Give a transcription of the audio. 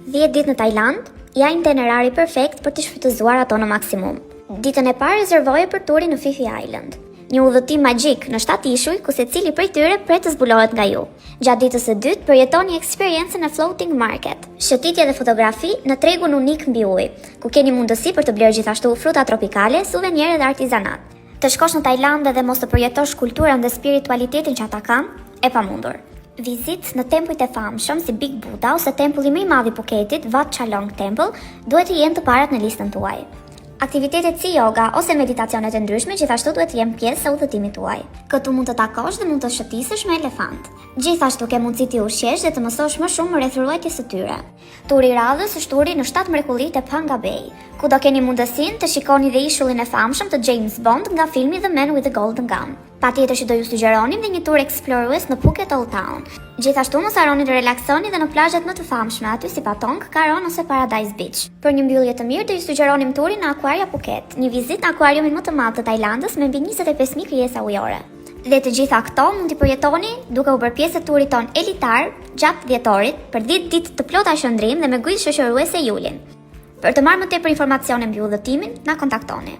10 ditë në Tajland, ja itinerari perfekt për të shfrytëzuar ato në maksimum. Ditën e parë rezervoje për turin në Phi Phi Island, një udhëtim magjik në 7 ishuj ku secili prej tyre pret të zbulohet nga ju. Gjatë ditës së dytë përjetoni eksperiencën e floating market, shëtitje dhe fotografi në tregun unik mbi ujë, ku keni mundësi për të blerë gjithashtu fruta tropikale, suvenire dhe artizanat. Të shkosh në Tajland dhe mos të përjetosh kulturën dhe spiritualitetin që ata kanë, e pamundur. Vizitë në tempujt e famshëm si Big Buddha ose tempulli më i madh i Phuketit, Wat Chalong Temple, duhet të jenë të parat në listën tuaj. Aktivitetet si yoga ose meditacionet e ndryshme gjithashtu duhet të jenë pjesë e udhëtimit tuaj. Këtu mund të takosh dhe mund të shëtisesh me elefant. Gjithashtu ke mundësi të ushqesh dhe të mësosh më shumë rreth ruajtjes së tyre. Turi i radhës është turi në 7 mrekullitë e Phanga Bay, ku do keni mundësinë të shikoni dhe ishullin e famshëm të James Bond nga filmi The Man with the Golden Gun. Patjetër që do ju sugjeronim dhe një tur eksplorues në Phuket Old Town. Gjithashtu mos harroni të relaksoni dhe në plazhet më të famshme aty si Patong, Karon ose Paradise Beach. Për një mbyllje të mirë do ju sugjeronim turin në Aquaria Phuket, një vizitë në akuariumin më të madh të Tajlandës me mbi 25.000 krijesa ujore. Dhe të gjitha këto mund t'i përjetoni duke u bërë pjesë e turit ton elitar gjatë dhjetorit për 10 ditë të plota qëndrim dhe me gujë shoqëruese Julin. Për të marrë më tepër informacione mbi udhëtimin, na kontaktoni.